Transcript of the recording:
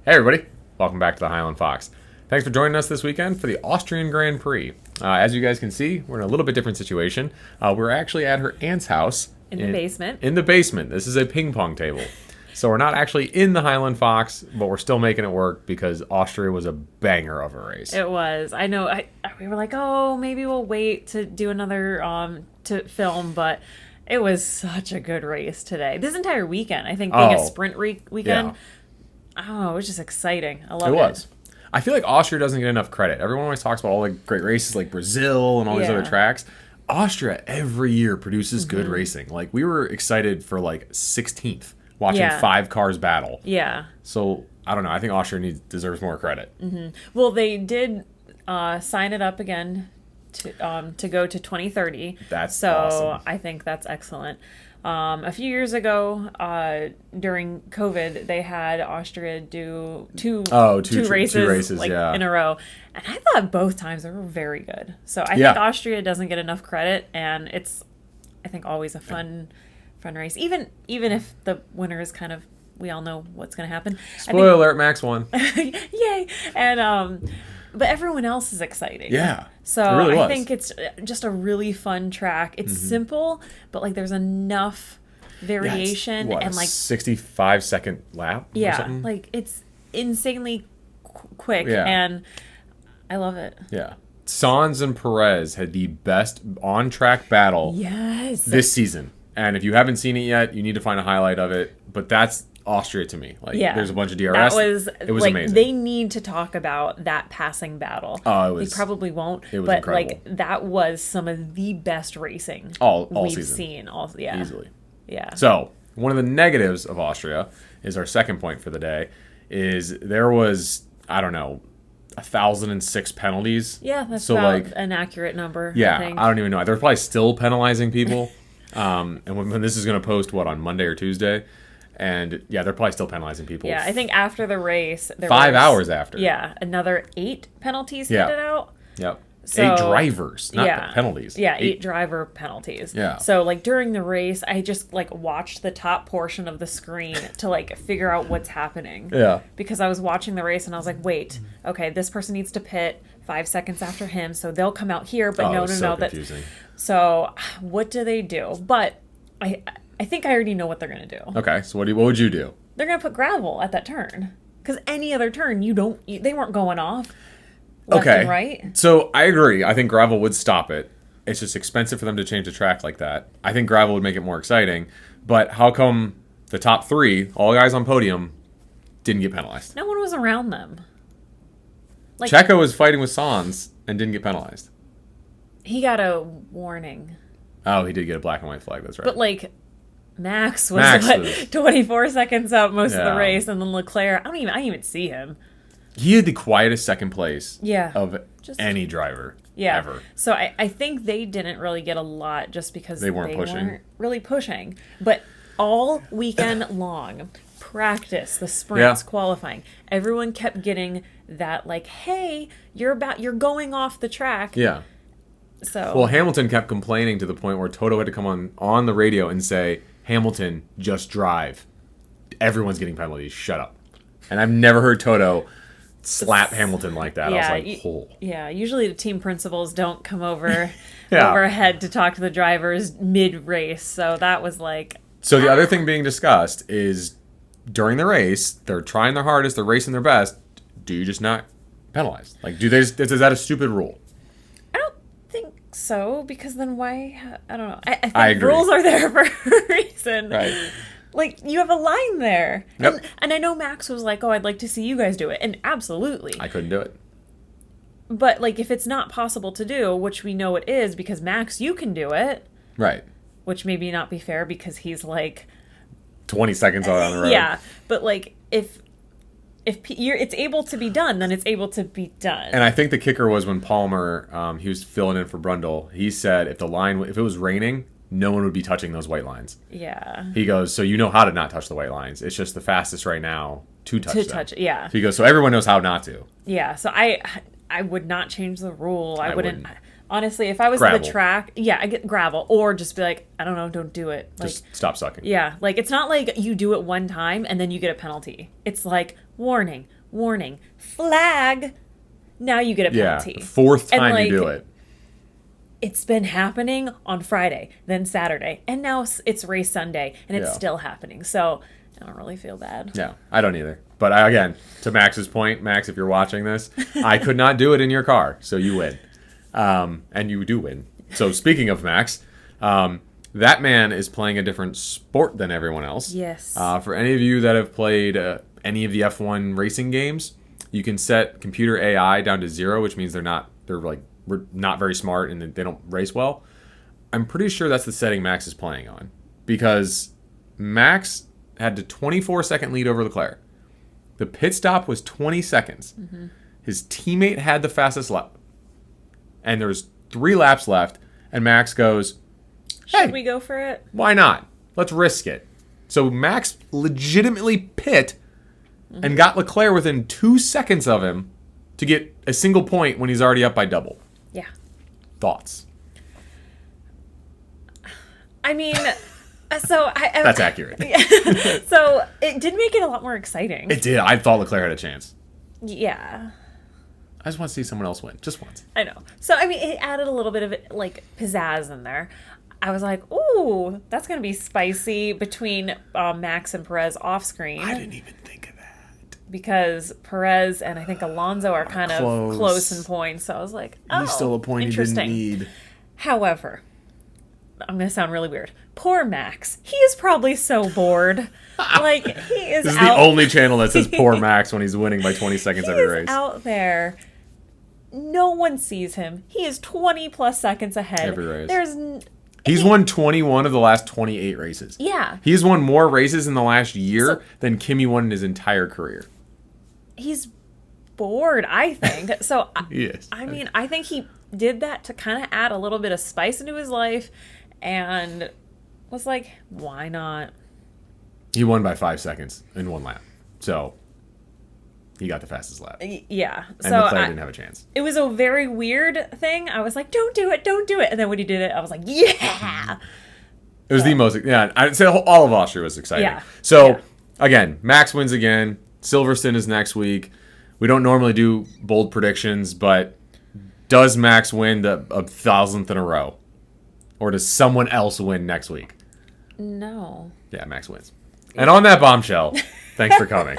Hey everybody, welcome back to the Highland Fox. Thanks for joining us this weekend for the Austrian Grand Prix. As you guys can see, we're in a little bit different situation. We're actually at her aunt's house. In the basement. In the basement. This is a ping pong table. So we're not actually in the Highland Fox, but we're still making it work because Austria was a banger of a race. It was. I know. We were like, oh, maybe we'll wait to do another to film, but it was such a good race today. This entire weekend, I think, being a sprint weekend. Yeah. I don't know, it was just exciting. I love it. It was. I feel like Austria doesn't get enough credit. Everyone always talks about all the great races like Brazil and all these other tracks. Austria every year produces good racing. Like, we were excited for like 16th watching 5 cars battle. Yeah. So, I don't know. I think Austria deserves more credit. Well, they did sign it up again to go to 2030. That's awesome. awesome. I think that's excellent. A few years ago, during COVID, they had Austria do two races in a row, and I thought both times they were very good. So I think Austria doesn't get enough credit, and it's, I think, always a fun race. Even if the winner is kind of, we all know what's going to happen. Spoiler alert: Max won. Yay! And but everyone else is exciting. Yeah. So really I think it's just a really fun track. It's simple, but like there's enough variation and like 65-second lap. Or something? Like it's insanely quick, Yeah. and I love it. Yeah. Sainz and Perez had the best on-track battle this season. And if you haven't seen it yet, you need to find a highlight of it. But that's Austria to me. Like, there's a bunch of DRS. It was like, amazing. They need to talk about that passing battle. They probably won't. It was but incredible. Like that was some of the best racing all we've season. seen. Easily. Yeah. So one of the negatives of Austria is our second point for the day. Is there was, I don't know, 1,006 penalties. Yeah, that's so about an accurate number. Yeah, I think. I don't even know. They're probably still penalizing people. And when this is going to post, on Monday or Tuesday? And yeah, they're probably still penalizing people. Yeah, I think after the race, there 5 was, hours after. Yeah, another 8 penalties handed out. Yep. So, 8 drivers, not penalties. Yeah, 8 driver penalties. Yeah. So like during the race, I just like watched the top portion of the screen to like figure out what's happening. Yeah. Because I was watching the race and I was like, wait, okay, this person needs to pit 5 seconds after him, so they'll come out here. But no, confusing. So what do they do? But I think I already know what they're gonna do. Okay, so what would you do? They're gonna put gravel at that turn, because any other turn they weren't going off left and right. So I agree. I think gravel would stop it. It's just expensive for them to change the track like that. I think gravel would make it more exciting. But how come the top 3, all guys on podium, didn't get penalized? No one was around them. Like, Checo was fighting with Sainz and didn't get penalized. He got a warning. Oh, he did get a black and white flag. That's right. But like, Max was 24 seconds up most of the race, and then Leclerc, I didn't even see him. He had the quietest second place of any driver ever. So I think they didn't really get a lot just because they weren't really pushing. But all weekend long, practice, the sprints, qualifying, everyone kept getting that like, hey, you're going off the track. Yeah. So well, Hamilton kept complaining to the point where Toto had to come on the radio and say, Hamilton, just drive. Everyone's getting penalties. Shut up. And I've never heard Toto slap Hamilton like that. Yeah, I was like, oh. Yeah, usually the team principals don't come overhead to talk to the drivers mid-race. So that was like... So the other thing being discussed is during the race, they're trying their hardest, they're racing their best. Do you just not penalize? Like, is that a stupid rule? So, because then why? I don't know. I think I agree. Rules are there for a reason. Right. Like, you have a line there. Yep. And I know Max was like, oh, I'd like to see you guys do it. And absolutely. I couldn't do it. But, like, if it's not possible to do, which we know it is, because Max, you can do it. Right. Which maybe not be fair because he's like... 20 seconds out on the road. Yeah. But, like, if it's able to be done, then it's able to be done. And I think the kicker was when Palmer, he was filling in for Brundle, he said if it was raining, no one would be touching those white lines. Yeah. He goes, so you know how to not touch the white lines. It's just the fastest right now to touch them. Yeah. So he goes, so everyone knows how not to. Yeah. So I would not change the rule. I wouldn't. Honestly, if I was gravel. the track, I get gravel, or just be like, I don't know, don't do it. Like, just stop sucking. Yeah, like it's not like you do it one time and then you get a penalty. It's like warning, flag. Now you get a penalty. Yeah, fourth time you do it. It's been happening on Friday, then Saturday, and now it's race Sunday, and it's still happening. So I don't really feel bad. Yeah, I don't either. But again, to Max's point, Max, if you're watching this, I could not do it in your car, so you win. And you do win. So speaking of Max, that man is playing a different sport than everyone else. Yes. For any of you that have played any of the F1 racing games, you can set computer AI down to 0, which means they're not very smart and they don't race well. I'm pretty sure that's the setting Max is playing on, because Max had a 24-second lead over Leclerc. The pit stop was 20 seconds. Mm-hmm. His teammate had the fastest lap. And there's 3 laps left, and Max goes, hey, should we go for it? Why not? Let's risk it. So Max legitimately pit and got Leclerc within 2 seconds of him to get a single point when he's already up by double. Yeah. Thoughts? I mean, so that's accurate. So it did make it a lot more exciting. It did. I thought Leclerc had a chance. Yeah. I just want to see someone else win. Just once. I know. So, I mean, it added a little bit of, like, pizzazz in there. I was like, ooh, that's going to be spicy between Max and Perez off screen. I didn't even think of that. Because Perez and I think Alonso are kind of close in points. So I was like, oh, he's still a point he didn't need. However, I'm going to sound really weird. Poor Max. He is probably so bored. Like, he is This is the only channel that says poor Max when he's winning by 20 seconds every race. Out there. No one sees him. He is 20 plus seconds ahead. Every race. He's won 21 of the last 28 races. Yeah. He's won more races in the last year than Kimi won in his entire career. He's bored, I think. So, yes. I mean, I think he did that to kind of add a little bit of spice into his life and was like, why not? He won by 5 seconds in 1 lap. So, he got the fastest lap. Yeah. And Leclerc didn't have a chance. It was a very weird thing. I was like, don't do it. And then when he did it, I was like, yeah. It was the most, I'd say all of Austria was exciting. Yeah. So, again, Max wins again. Silverstone is next week. We don't normally do bold predictions, but does Max win the 1,000th in a row? Or does someone else win next week? No. Yeah, Max wins. And on that bombshell, thanks for coming.